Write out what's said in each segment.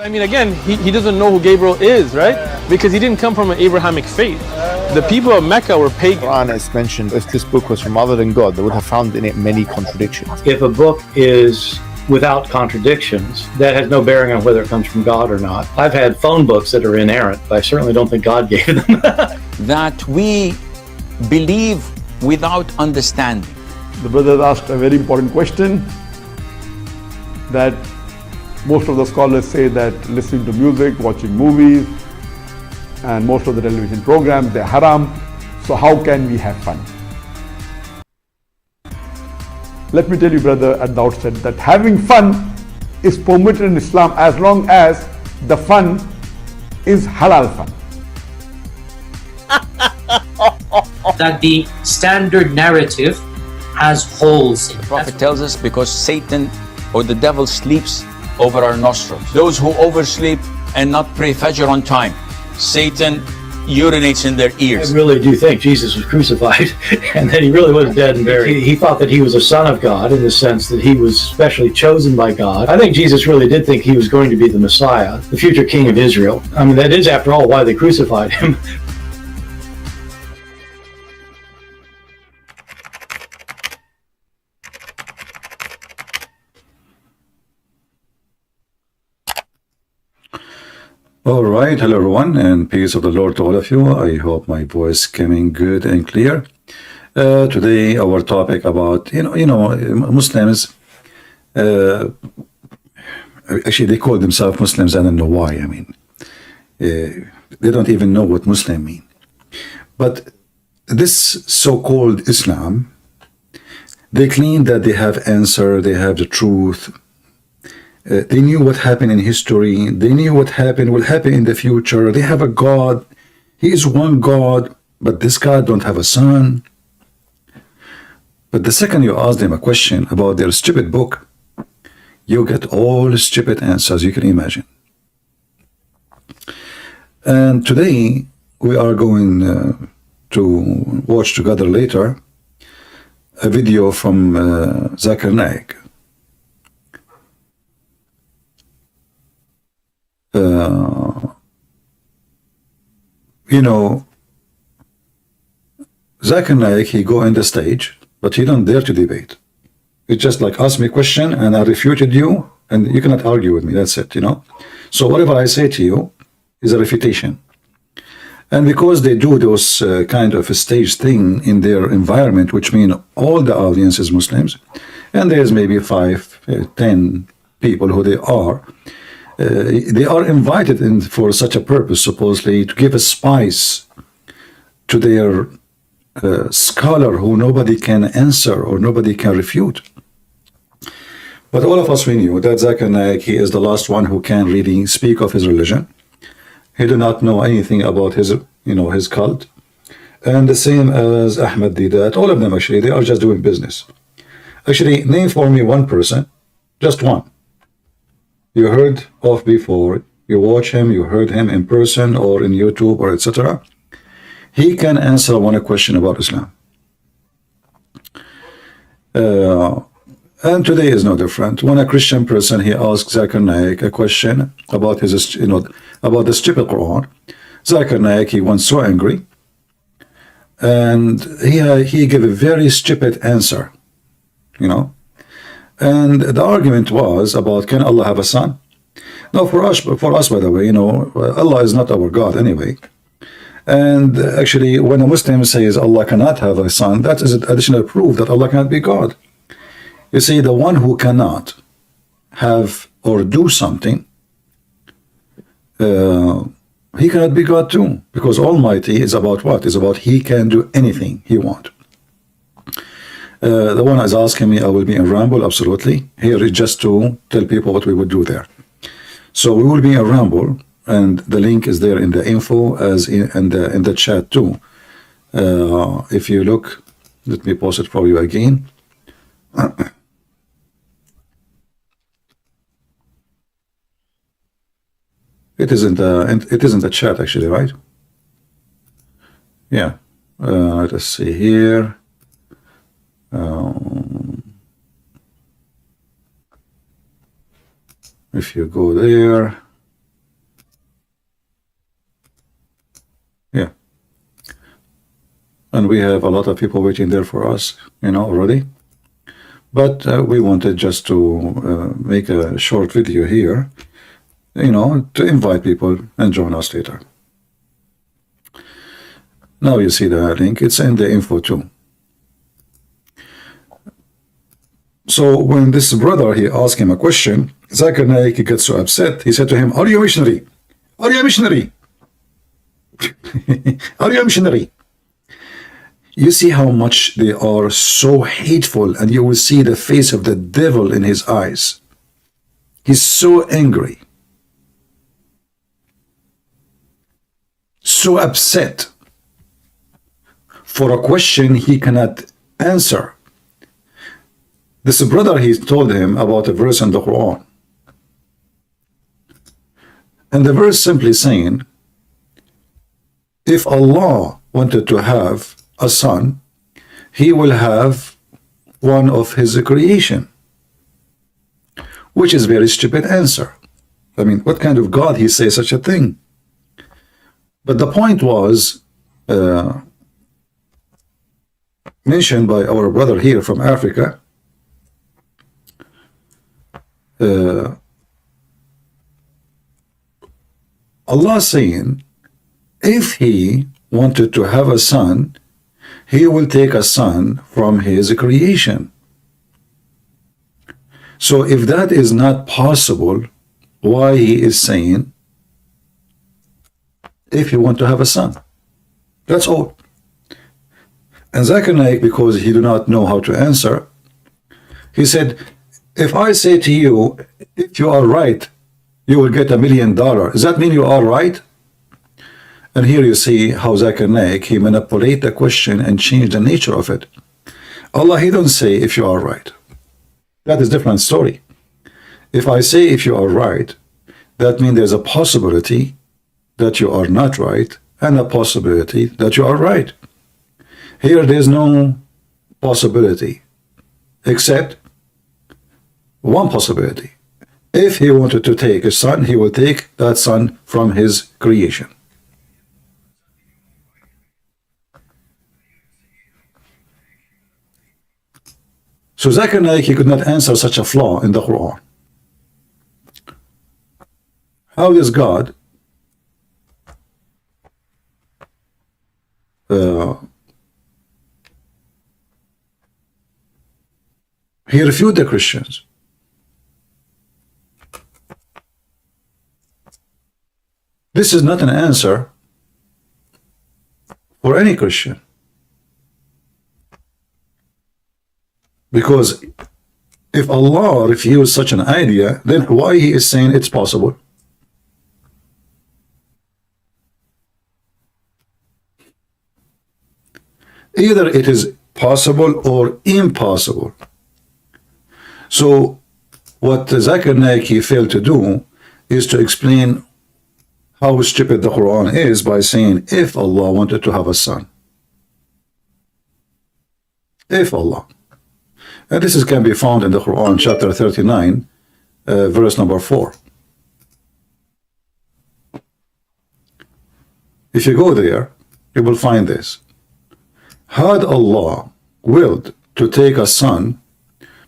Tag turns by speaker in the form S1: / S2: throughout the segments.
S1: But I mean, again, he doesn't know who Gabriel is, right? Because he didn't come from an Abrahamic faith. The people of Mecca were pagan.
S2: Quran is mentioned, if this book was from other than God, they would have found in it many contradictions.
S3: If a book is without contradictions, that has no bearing on whether it comes from God or not. I've had phone books that are inerrant, but I certainly don't think God gave them.
S4: That we believe without understanding.
S5: The brother asked a very important question, that most of the scholars say that listening to music, watching movies, and most of the television programs, they're haram. So how can we have fun? Let me tell you, brother, at the outset that having fun is permitted in Islam as long as the fun is halal fun.
S6: That the standard narrative has holes in it.
S4: The Prophet tells us because Satan or the devil sleeps over our nostrils. Those who oversleep and not pray Fajr on time, Satan urinates in their ears.
S3: I really do think Jesus was crucified and that he really was dead and buried. He thought that he was a son of God in the sense that he was specially chosen by God. I think Jesus really did think he was going to be the Messiah, the future king of Israel. I mean, that is, after all, why they crucified him.
S7: All right, hello everyone, and peace of the Lord to all of you. I hope my voice coming good and clear. Today, our topic about Muslims. Actually, they call themselves Muslims. I don't know why. I mean, they don't even know what Muslim mean. But this so-called Islam, they claim that they have answer, they have the truth. They knew what happened in history. They knew what will happen in the future. They have a God. He is one God, but this God don't have a son. But the second you ask them a question about their stupid book, you get all the stupid answers you can imagine. And today we are going to watch together later a video from Zakir Naik. Zakir Naik, he go on the stage, but he don't dare to debate. It's just like, ask me a question and I refuted you and you cannot argue with me. That's it, So whatever I say to you is a refutation. And because they do those kind of a stage thing in their environment, which mean all the audience is Muslims, and there's maybe 5, 10 people who they are invited in for such a purpose, supposedly, to give a spice to their scholar who nobody can answer or nobody can refute. But all of us, we knew that Zakir Naik, he is the last one who can really speak of his religion. He do not know anything about his, his cult. And the same as Ahmed Didat, all of them actually, they are just doing business. Actually, name for me one person, just one. You heard of before, you watch him, you heard him in person or in YouTube or etc. He can answer one question about Islam. And today is no different. When a Christian person, he asks Zakir Naik a question about his, about the stupid Quran, Zakir Naik, he went so angry, and he gave a very stupid answer, And the argument was about, can Allah have a son? No, for us, by the way, Allah is not our God anyway. And actually, when a Muslim says Allah cannot have a son, that is additional proof that Allah cannot be God. You see, the one who cannot have or do something, he cannot be God too, because Almighty is about what? Is about He can do anything He wants. The one is asking me, I will be in Ramble, absolutely. Here is just to tell people what we would do there. So we will be in Ramble, and the link is there in the info as in the chat too. If you look, let me post it for you again. It is in the chat actually, right? Yeah. Let us see here. If you go there, and we have a lot of people waiting there for us, already. But we wanted just to make a short video here, to invite people and join us later. Now you see the link. It's in the info too. So when this brother, he asked him a question, Zakir Naik, he gets so upset. He said to him, are you a missionary? Are you a missionary? Are you a missionary? You see how much they are so hateful, and you will see the face of the devil in his eyes. He's so angry, so upset for a question he cannot answer. This brother, he told him about a verse in the Quran, and the verse simply saying, if Allah wanted to have a son, he will have one of his creation, which is very stupid answer. I mean, what kind of God he say such a thing? But the point was mentioned by our brother here from Africa. Allah saying, if he wanted to have a son, he will take a son from his creation. So if that is not possible, why he is saying, if you want to have a son? That's all. And Zakir Naik, because he do not know how to answer, he said, if I say to you, if you are right, you will get $1 million. Does that mean you are right? And here you see how Zakir Naik, he manipulate the question and change the nature of it. Allah, he don't say if you are right. That is different story. If I say if you are right, that means there's a possibility that you are not right and a possibility that you are right. Here there's no possibility except one possibility. If he wanted to take a son, he will take that son from his creation. So Zakir Naik, he could not answer such a flaw in the Quran. How is God he refuted the Christians. This is not an answer for any Christian. Because if Allah refused such an idea, then why he is saying it's possible? Either it is possible or impossible. So what Zakir Naik he failed to do is to explain how stupid the Quran is by saying if Allah wanted to have a son. If Allah. And this can be found in the Quran, chapter 39, verse number 4. If you go there, you will find this. Had Allah willed to take a son,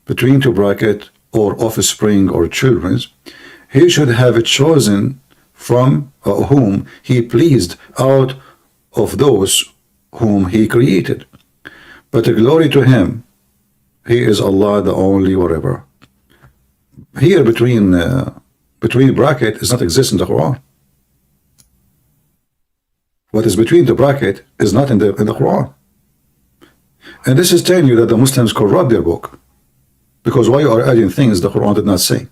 S7: between two brackets, or offspring or children, he should have chosen from whom he pleased out of those whom he created. But glory to him, he is Allah, the only whatever. Here between bracket does not exist in the Quran. What is between the bracket is not in the Quran. And this is telling you that the Muslims corrupt their book. Because why you are adding things the Quran did not say?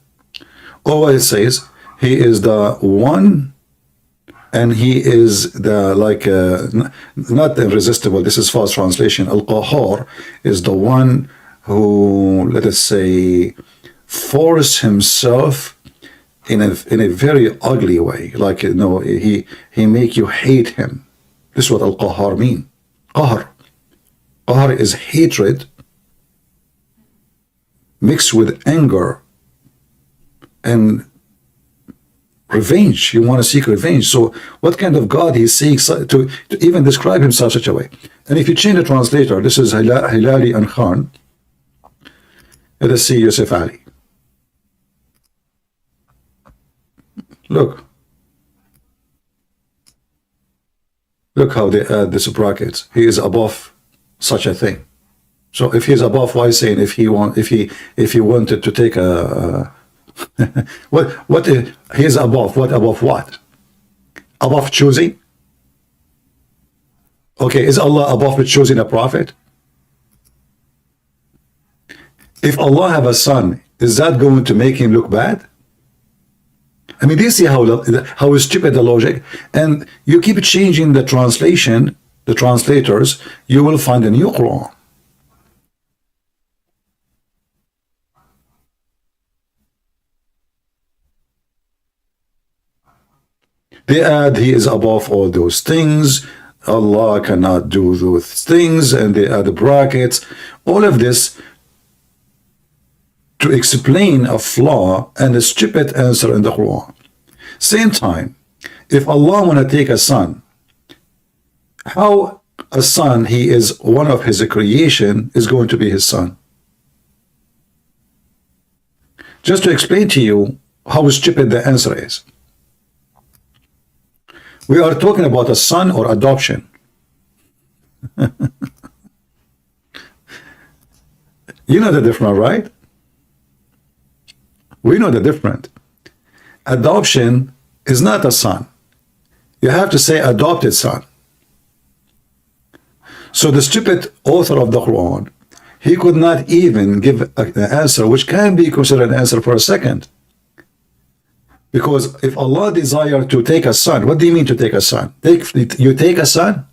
S7: All it says, he is the one, and he is the not irresistible. This is false translation. Al-Qahar is the one who, let us say, force himself in a very ugly way. Like, he make you hate him. This is what Al-Qahar mean. Qahr. Qahr is hatred mixed with anger and revenge. You want to seek revenge. So what kind of God he seeks to even describe himself such a way? And if you change the translator, this is Hilali and Khan. Let us see Yusuf Ali. Look how they add this brackets. He is above such a thing. So if he's above, why saying if he wanted to take a what he is above? What above what? Above choosing? Okay, is Allah above choosing a prophet? If Allah have a son, is that going to make him look bad? I mean, do you see how stupid the logic? And you keep changing the translation, the translators, you will find a new Quran. They add he is above all those things. Allah cannot do those things, and they add the brackets. All of this to explain a flaw and a stupid answer in the Quran. Same time, if Allah want to take a son, how a son, he is one of his creation, is going to be his son? Just to explain to you how stupid the answer is. We are talking about a son or adoption. You know the difference, right? We know the difference. Adoption is not a son. You have to say adopted son. So the stupid author of the Quran, he could not even give an answer which can be considered an answer for a second. Because if Allah desire to take a son, what do you mean to take a son? You take a son?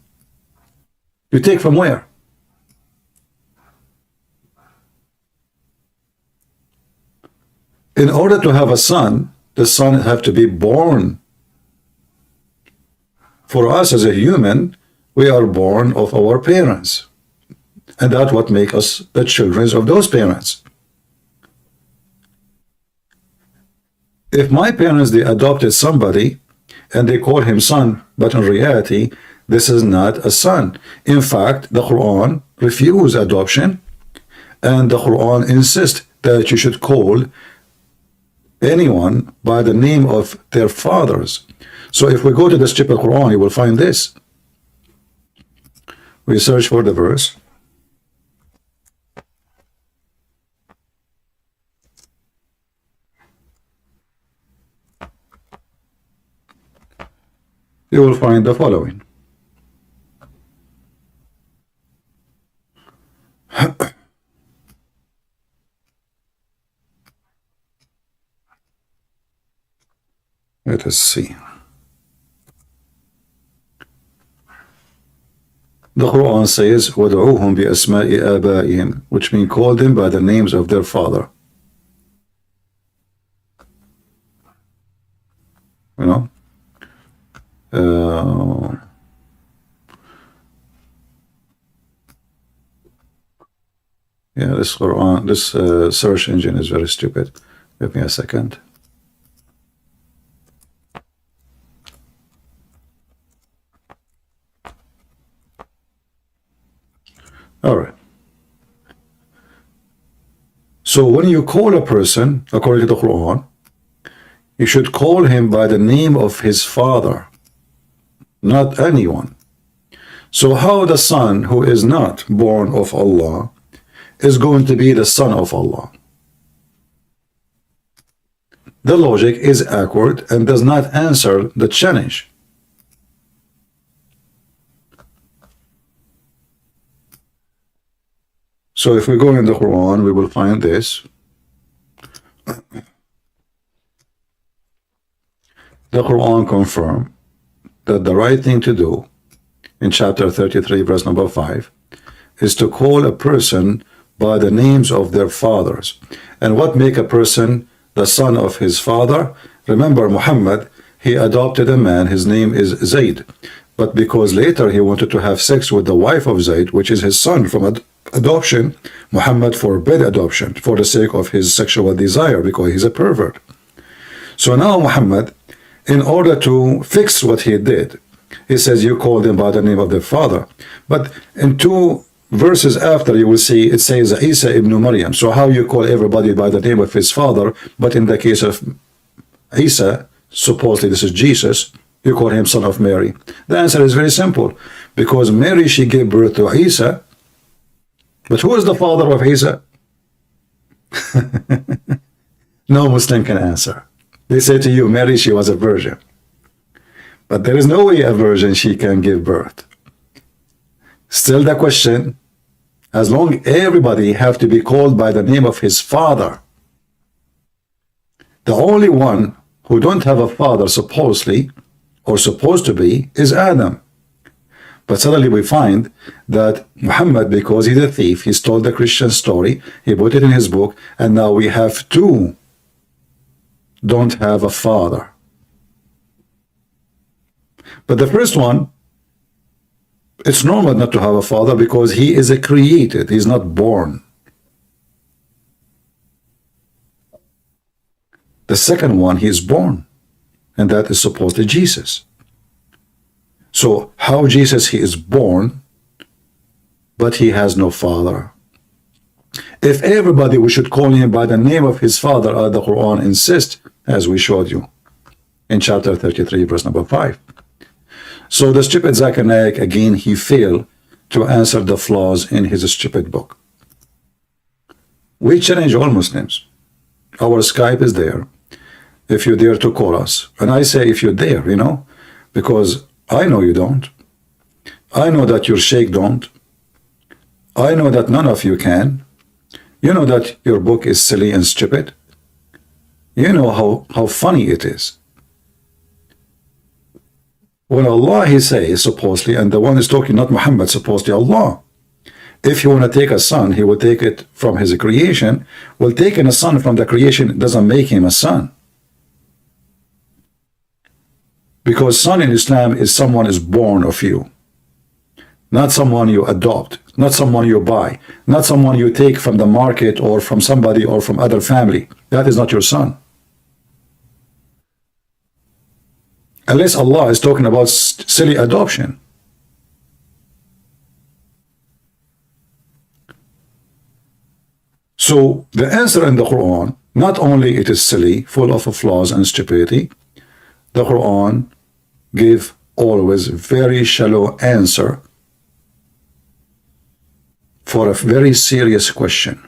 S7: You take from where? In order to have a son, the son have to be born. For us as a human, we are born of our parents. And that's what makes us the children of those parents. If my parents, they adopted somebody and they call him son, but in reality, this is not a son. In fact, the Quran refuses adoption, and the Quran insists that you should call anyone by the name of their fathers. So if we go to the stupid Quran, you will find this. We search for the verse. You will find the following. Let us see. The Quran says, وَدْعُوهُمْ بِأَسْمَاءِ آبَائِهِمْ, which means call them by the names of their father. You know? Yeah, this Quran, this search engine is very stupid. Give me a second. All right. So when you call a person, according to the Quran, you should call him by the name of his father, not anyone. So how the son who is not born of Allah is going to be the son of Allah? The logic is accurate and does not answer the challenge. So if we go in the Quran, we will find this. The Quran confirms that the right thing to do in chapter 33, verse number 5, is to call a person by the names of their fathers. And what make a person the son of his father? Remember, Muhammad, he adopted a man, his name is Zayd. But because later he wanted to have sex with the wife of Zayd, which is his son from adoption, Muhammad forbid adoption for the sake of his sexual desire, because he's a pervert. So now Muhammad in order to fix what he did. He says, you call them by the name of their father. But in 2 verses after, you will see it says Isa ibn Maryam. So how you call everybody by the name of his father, but in the case of Isa, supposedly this is Jesus, you call him son of Mary? The answer is very simple. Because Mary, she gave birth to Isa. But who is the father of Isa? No Muslim can answer. They say to you, Mary, she was a virgin. But there is no way a virgin she can give birth. Still the question, as long everybody have to be called by the name of his father. The only one who don't have a father supposedly, or supposed to be, is Adam. But suddenly we find that Muhammad, because he's a thief, he stole the Christian story, he put it in his book, and now we have 2 don't have a father. But the first one, it's normal not to have a father because he is a created, he's not born. The second one, he is born, and that is supposedly Jesus. So how Jesus, he is born, but he has no father? If everybody, we should call him by the name of his father, as the Quran insists, as we showed you in chapter 33, verse number 5. So the stupid Zakir Naik, again, he failed to answer the flaws in his stupid book. We challenge all Muslims. Our Skype is there. If you dare to call us. And I say if you dare, you know, because I know you don't. I know that your sheikh don't. I know that none of you can. You know that your book is silly and stupid. You know how funny it is. When Allah, he says, supposedly, and the one is talking, not Muhammad, supposedly Allah, if you want to take a son, he will take it from his creation. Well, taking a son from the creation doesn't make him a son. Because son in Islam is someone is born of you. Not someone you adopt, not someone you buy, not someone you take from the market or from somebody or from other family. That is not your son. Unless Allah is talking about silly adoption. So the answer in the Quran, not only it is silly, full of flaws and stupidity, the Quran give always very shallow answer for a very serious question.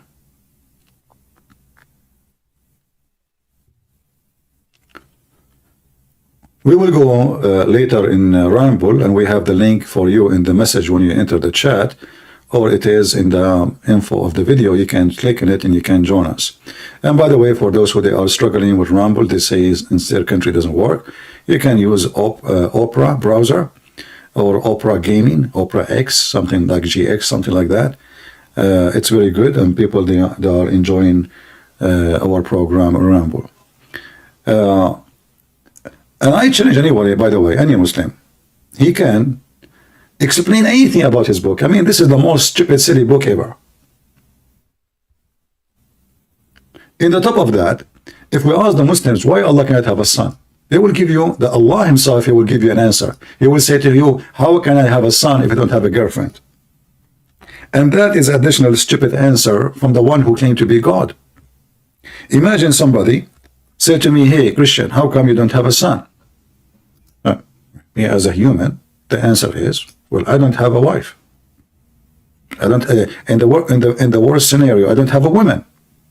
S7: We will go later in Ramble, and we have the link for you in the message when you enter the chat, or it is in the info of the video. You can click on it and you can join us. And by the way, for those who they are struggling with Ramble, they say in their country doesn't work, you can use Opera browser or Opera Gaming, Opera X, something like GX, something like that. It's very good, and people they are enjoying our program Ramble. And I challenge anybody, by the way, any Muslim, he can explain anything about his book. I mean, this is the most stupid, silly book ever. In the top of that, if we ask the Muslims why Allah cannot have a son, they will give you, the Allah himself, he will give you an answer. He will say to you, how can I have a son if I don't have a girlfriend? And that is additional stupid answer from the one who claimed to be God. Imagine somebody say to me, hey, Christian, how come you don't have a son? Me as a human, the answer is, well, I don't have a wife. I don't, in the worst scenario, I don't have a woman,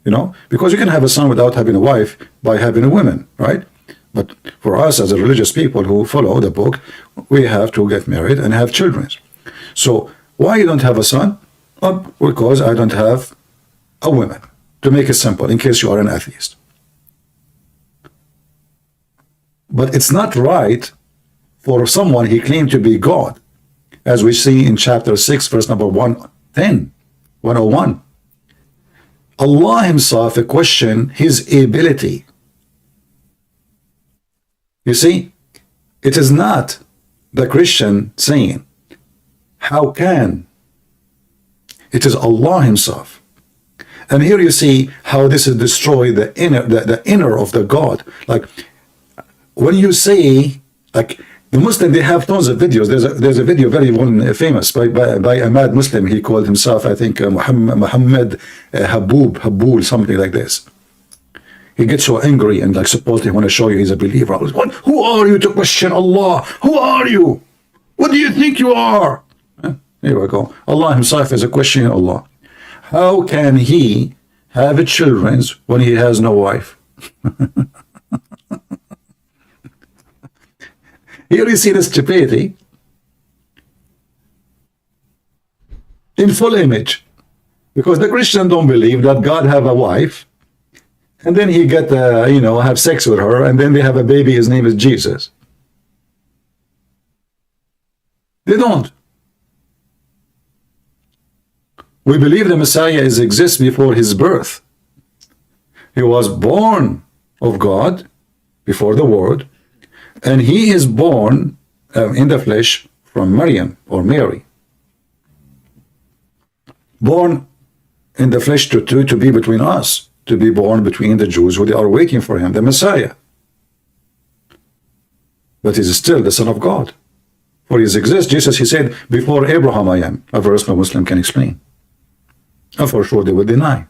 S7: you know, because you can have a son without having a wife by having a woman, right? But for us as a religious people who follow the book, we have to get married and have children. So why you don't have a son? Because I don't have a woman. To make it simple, in case you are an atheist. But it's not right for someone he claimed to be God, as we see in chapter 6, verse number 101. Allah himself questioned his ability. You see, it is not the Christian saying, how can? It is Allah himself. And here you see how this is destroyed the inner of the God. Like, when you say, like, the Muslim, they have tons of videos. There's a video very famous by a mad Muslim. He called himself, I think, Muhammad Habul, something like this. He gets so angry and like supposedly want to show you he's a believer. I was going, who are you to question Allah? Who are you? What do you think you are? Here we go. Allah himself is a questioning Allah. How can he have children when he has no wife? Here you see the stupidity in full image, because the Christian don't believe that God have a wife, and then he get have sex with her, and then they have a baby. His name is Jesus. They don't. We believe the Messiah exists before his birth. He was born of God before the Word, and he is born in the flesh from Maryam or Mary. Born in the flesh to be between us, to be born between the Jews who they are waiting for him, the Messiah. But he is still the Son of God. For he exists, Jesus, he said, before Abraham I am, a verse no Muslim can explain. And for sure they will deny.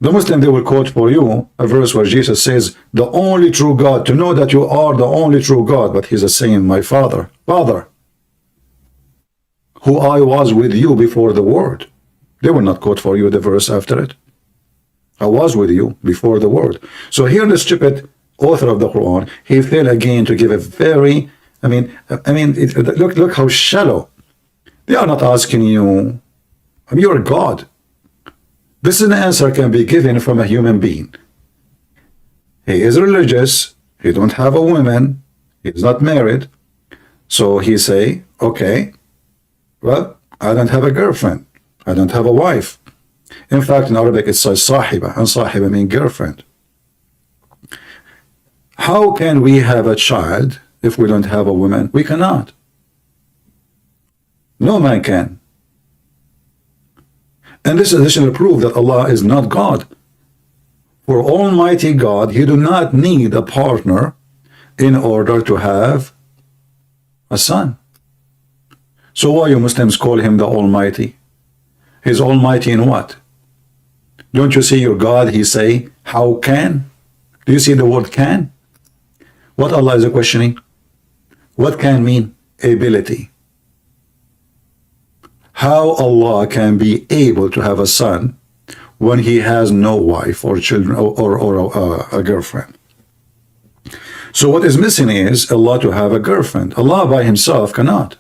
S7: The Muslim, they will quote for you a verse where Jesus says, the only true God, to know that you are the only true God, but he's saying, my Father, who I was with you before the Word. They will not quote for you the verse after it. I was with you before the Word. So here the stupid author of the Quran, he failed again to give a very, look how shallow. They are not asking you, you're God. This is an answer can be given from a human being. He is religious, he don't have a woman, he is not married. So he say, okay, well, I don't have a girlfriend, I don't have a wife. In fact, in Arabic it says sahiba, and sahiba means girlfriend. How can we have a child if we don't have a woman? We cannot. No man can. And this is additional proof that Allah is not God. For Almighty God, he do not need a partner in order to have a son. So why you Muslims call him the Almighty? He's Almighty in what? Don't you see your God, he say, how can? Do you see the word can? What Allah is questioning? What can mean? Ability. How Allah can be able to have a son when he has no wife or children or a girlfriend. So what is missing is Allah to have a girlfriend. Allah by himself cannot.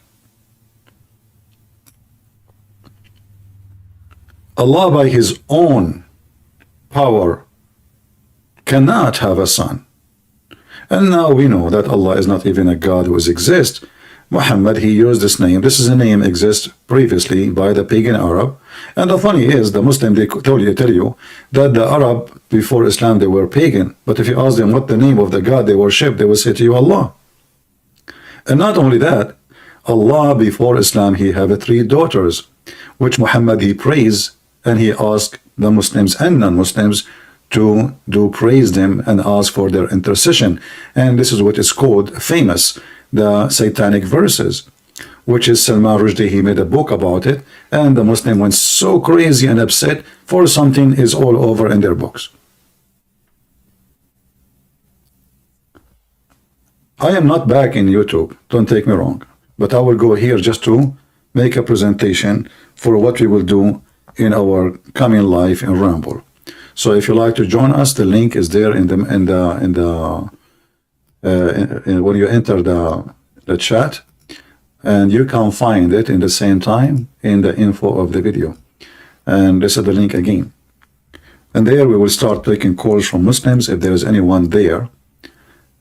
S7: Allah by his own power cannot have a son. And now we know that Allah is not even a God who exists. Muhammad, he used this name. This is a name exists previously by the pagan Arab. And the funny is, the Muslim, they tell you that the Arab before Islam, they were pagan. But if you ask them what the name of the God they worship, they will say to you, Allah. And not only that, Allah before Islam, he had 3 daughters, which Muhammad, he praised, and he asked the Muslims and non-Muslims to do praise them and ask for their intercession. And this is what is called famous, the satanic verses, which is Salman Rushdie, he made a book about it, and the Muslim went so crazy and upset for something is all over in their books. I am not back in YouTube, don't take me wrong, but I will go here just to make a presentation for what we will do in our coming live in Ramble. So if you like to join us, the link is there when you enter the chat, and you can find it in the same time in the info of the video. And this is the link again. And there we will start taking calls from Muslims if there is anyone there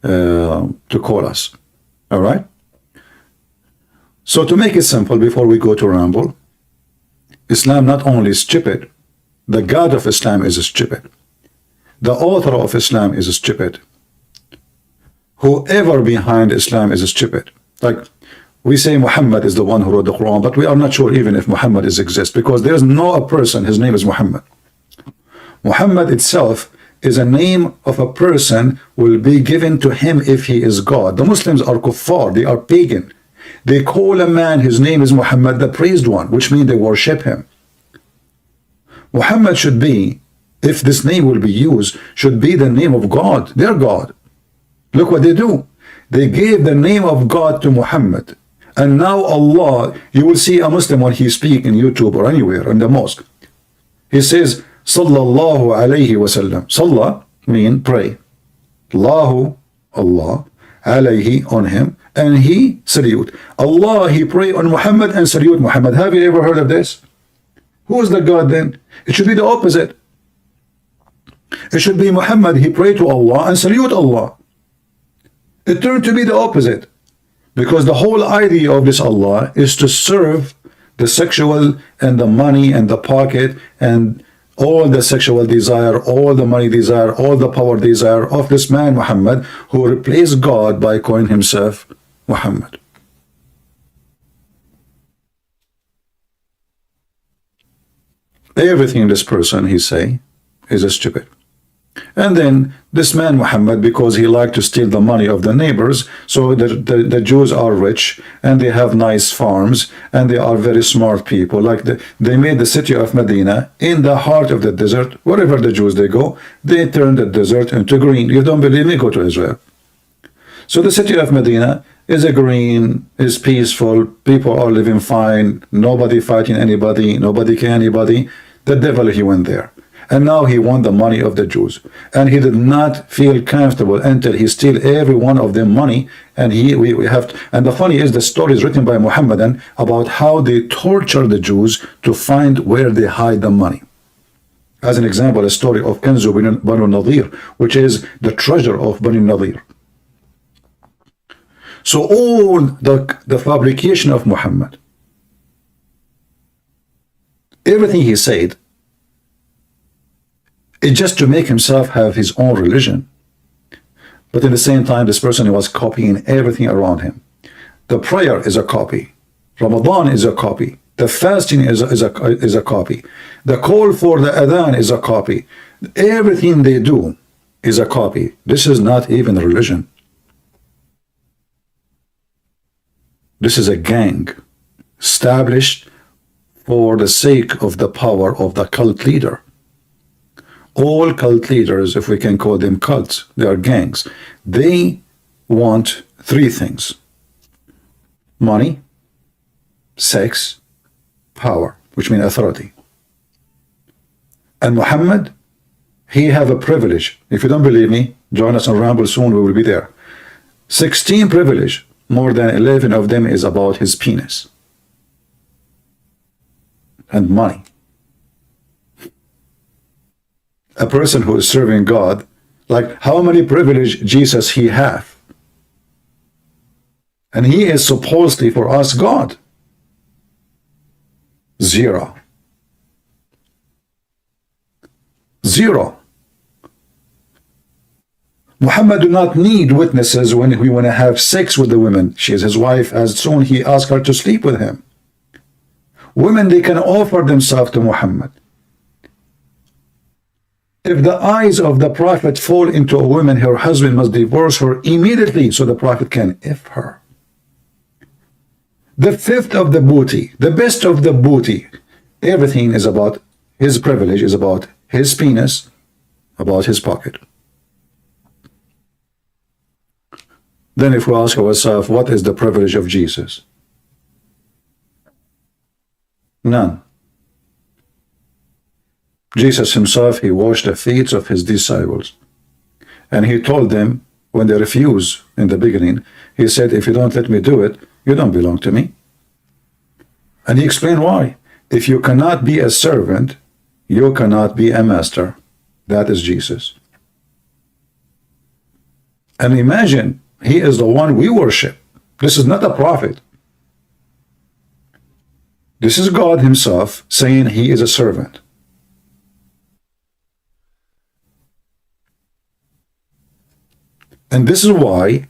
S7: to call us. All right? So to make it simple, before we go to Ramble, Islam not only is stupid, the God of Islam is stupid. The author of Islam is stupid. Whoever behind Islam is stupid. Like we say Muhammad is the one who wrote the Quran, but we are not sure even if Muhammad exists, because there is no person, his name is Muhammad. Muhammad itself is a name of a person will be given to him if he is God. The Muslims are kuffar, they are pagan. They call a man, his name is Muhammad, the praised one, which means they worship him. Muhammad should be, if this name will be used, should be the name of God, their God. Look what they do. They gave the name of God to Muhammad. And now Allah, you will see a Muslim when he speaks in YouTube or anywhere in the mosque. He says, Sallallahu alayhi wasallam. Sallah mean pray. Allahu, Allah, alayhi on him, and he salute. Allah, he pray on Muhammad and salute Muhammad. Have you ever heard of this? Who is the God then? It should be the opposite. It should be Muhammad, he pray to Allah and salute Allah. It turned to be the opposite. Because the whole idea of this Allah is to serve the sexual and the money and the pocket and all the sexual desire, all the money desire, all the power desire of this man Muhammad, who replaced God by calling himself Muhammad. Everything in this person, he say, is stupid. And then this man Muhammad, because he liked to steal the money of the neighbors, so the Jews are rich and they have nice farms and they are very smart people. Like they made the city of Medina in the heart of the desert. Wherever the Jews they go, they turn the desert into green. You don't believe me? Go to Israel. So the city of Medina is a green, is peaceful. People are living fine. Nobody fighting anybody. Nobody killing anybody. The devil, he went there. And now he won the money of the Jews. And he did not feel comfortable until he steal every one of them money. And and the funny is the story is written by Muhammadan about how they torture the Jews to find where they hide the money. As an example, a story of Kanzu Banu Nadir, which is the treasure of Banu Nadir. So all the fabrication of Muhammad, everything he said, it's just to make himself have his own religion. But at the same time, this person was copying everything around him. The prayer is a copy. Ramadan is a copy. The fasting is a copy. The call for the adhan is a copy. Everything they do is a copy. This is not even a religion. This is a gang established for the sake of the power of the cult leader. All cult leaders, if we can call them cults, they are gangs. They want three things: money, sex, power, which means authority. And Muhammad, he have a privilege. If you don't believe me, join us on Ramble soon, we will be there. 16 privilege, more than 11 of them is about his penis and money. A person who is serving God, like how many privilege Jesus he have? And he is supposedly for us God. Zero. Zero. Muhammad do not need witnesses when we want to have sex with the women. She is his wife, as soon he asked her to sleep with him. Women, they can offer themselves to Muhammad. If the eyes of the Prophet fall into a woman, her husband must divorce her immediately so the Prophet can if her. The fifth of the booty, the best of the booty, everything is about his privilege, is about his penis, about his pocket. Then if we ask ourselves, what is the privilege of Jesus? None. Jesus himself, he washed the feet of his disciples. And he told them, when they refused in the beginning, he said, if you don't let me do it, you don't belong to me. And he explained why. If you cannot be a servant, you cannot be a master. That is Jesus. And imagine, he is the one we worship. This is not a prophet. This is God himself saying he is a servant. And this is why,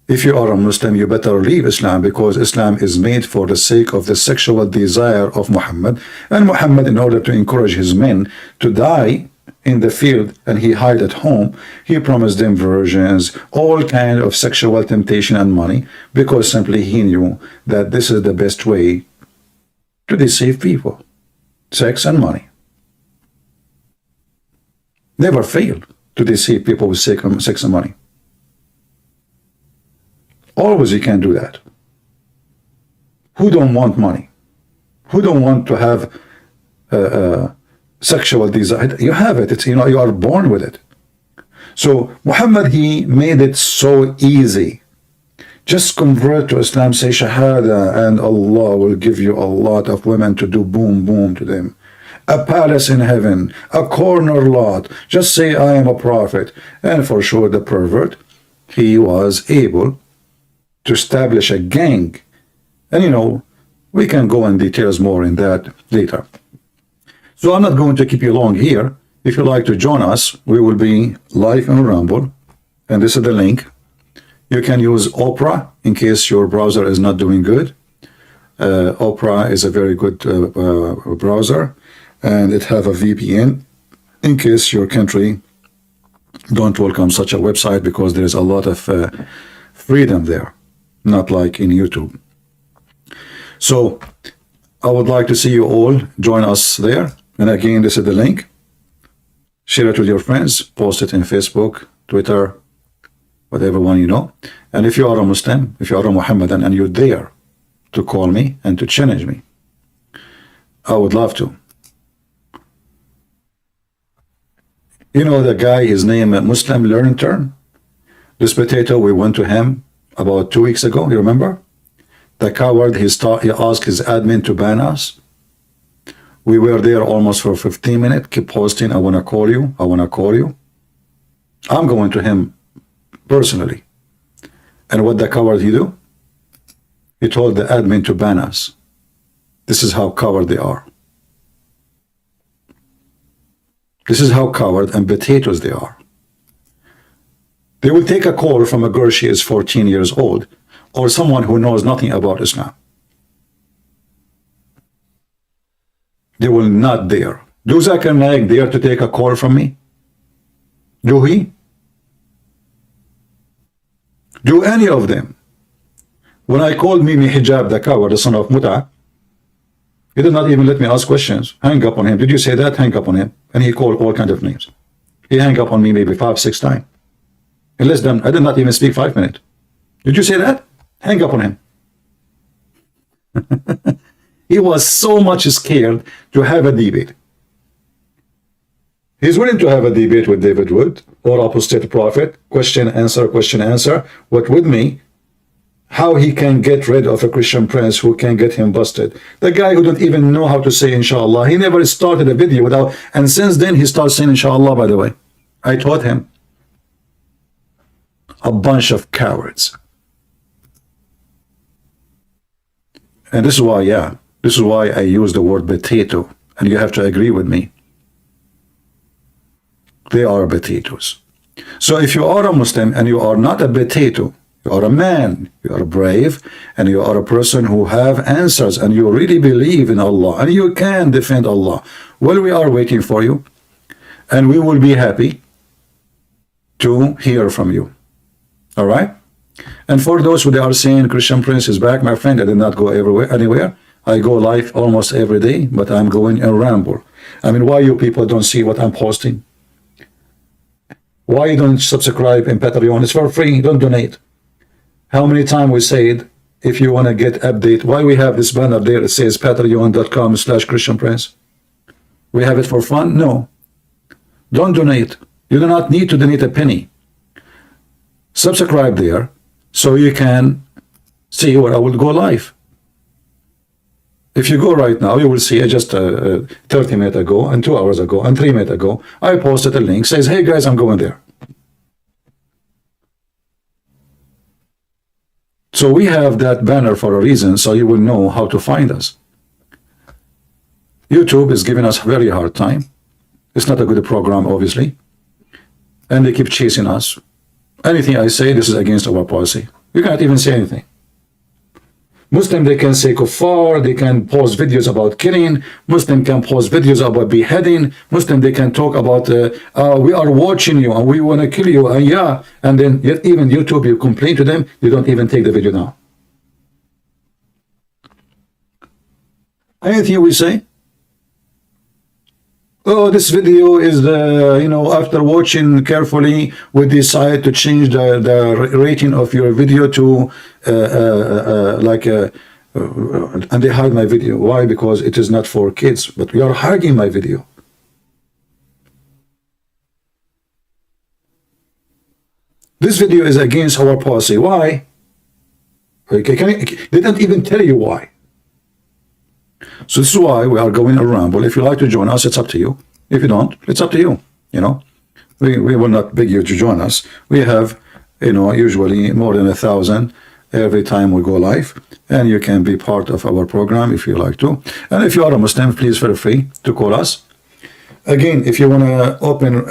S7: if you are a Muslim, you better leave Islam, because Islam is made for the sake of the sexual desire of Muhammad. And Muhammad, in order to encourage his men to die in the field and he hide at home, he promised them virgins, all kind of sexual temptation and money, because simply he knew that this is the best way to deceive people. Sex and money. Never failed to deceive people with sex and money. Always you can do that. Who don't want money? Who don't want to have sexual desire? You have it. It's, you know, you are born with it. So Muhammad, he made it so easy. Just convert to Islam, say Shahada, and Allah will give you a lot of women to do boom, boom to them. A palace in heaven, a corner lot. Just say, I am a prophet. And for sure, the pervert, he was able to establish a gang. And you know, we can go in details more in that later. So I'm not going to keep you long here. If you'd like to join us, we will be live on Rumble. And this is the link. You can use Opera in case your browser is not doing good. Opera is a very good browser, and it have a VPN in case your country don't welcome such a website, because there's a lot of freedom there, not like in YouTube. So I would like to see you all join us there. And again, this is the link. Share it with your friends, post it in Facebook, Twitter, whatever one you know. And if you are a Muslim, if you are a Muhammadan, and you're there to call me and to challenge me, I would love to. You know the guy, his name Muslim Learn Turn? This potato, we went to him about 2 weeks ago, you remember? The coward, he asked his admin to ban us. We were there almost for 15 minutes, keep posting, I want to call you, I want to call you. I'm going to him personally. And what the coward he do? He told the admin to ban us. This is how coward they are. This is how coward and potatoes they are. They will take a call from a girl, she is 14 years old, or someone who knows nothing about Islam. They will not dare. Do Zakir Naik dare to take a call from me? Do he? Do any of them? When I called Mimi Hijab, the coward, the son of Muta, he did not even let me ask questions. Hang up on him. Did you say that? Hang up on him. And he called all kinds of names. He hung up on me maybe 5-6 times. In less than, I did not even speak 5 minutes. Did you say that? Hang up on him. He was so much scared to have a debate. He's willing to have a debate with David Wood or apostate prophet, question, answer, what with me, how he can get rid of a Christian prince who can get him busted. The guy who don't even know how to say inshallah. He never started a video without, and since then he starts saying inshallah, by the way. I taught him. A bunch of cowards. And this is why, yeah, this is why I use the word potato, and you have to agree with me. They are potatoes. So if you are a Muslim and you are not a potato, you are a man, you are brave, and you are a person who have answers, and you really believe in Allah, and you can defend Allah, well, we are waiting for you, and we will be happy to hear from you. All right? And for those who they are saying Christian Prince is back, my friend, I did not go anywhere. I go live almost every day, but I'm going in Rumble. I mean, why you people don't see what I'm posting? Why you don't subscribe in Patreon? It's for free, don't donate. How many times we said, if you want to get update, why we have this banner there that says patreon.com/Christian Prince? We have it for fun? No. Don't donate. You do not need to donate a penny. Subscribe there so you can see where I will go live. If you go right now, you will see just 30 minutes ago and 2 hours ago and 3 minutes ago, I posted a link, says, hey guys, I'm going there. So we have that banner for a reason, so you will know how to find us. YouTube is giving us a very hard time. It's not a good program, obviously. And they keep chasing us. Anything I say, this is against our policy. You can't even say anything. Muslim, they can say kuffar, they can post videos about killing. Muslim can post videos about beheading. Muslim, they can talk about we are watching you and we want to kill you, and yeah, and then yet even YouTube, you complain to them, you don't even take the video down. Anything we say, oh, this video is after watching carefully, we decide to change the rating of your video to and they hide my video. Why? Because it is not for kids, but we are hiding my video. This video is against our policy. Why? Okay, they don't even tell you why. So this is why we are going a ramble. If you like to join us, it's up to you. If you don't, it's up to you. We will not beg you to join us. We have, usually more than 1,000 every time we go live, and you can be part of our program if you like to. And if you are a Muslim, please feel free to call us. Again, if you want to open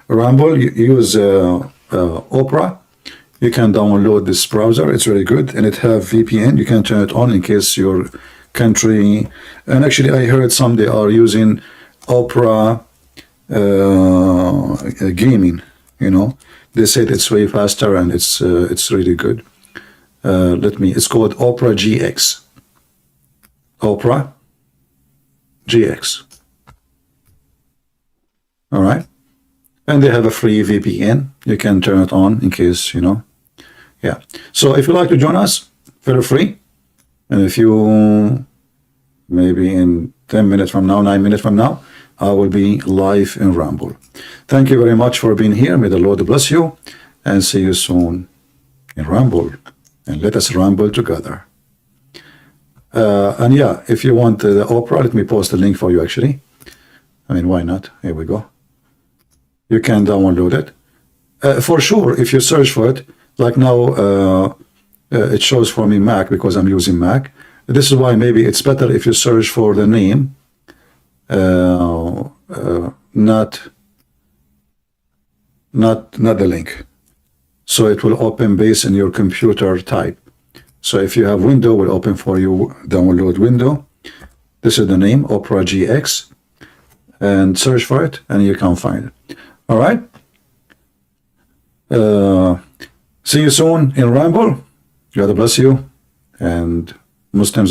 S7: Ramble, you use Opera. You can download this browser. It's very good, and it have VPN. You can turn it on in case your country. And actually, I heard some they are using Opera gaming. They said it's way faster and it's really good. It's called Opera GX. Opera GX. All right. And they have a free VPN. You can turn it on in case, Yeah. So if you like to join us, feel free. And if you, maybe in 10 minutes from now, 9 minutes from now, I will be live in Ramble. Thank you very much for being here. May the Lord bless you, and see you soon in Ramble. And let us ramble together. And yeah, if you want the Opera, let me post the link for you actually. I mean, why not? Here we go. You can download it. For sure, if you search for it, like now, it shows for me Mac because I'm using Mac. This is why maybe it's better if you search for the name, not the link. So it will open based on your computer type. So if you have Windows, will open for you, download Windows. This is the name, Opera GX, and search for it, and you can find it. All right. See you soon in Ramble. God bless you, and Muslims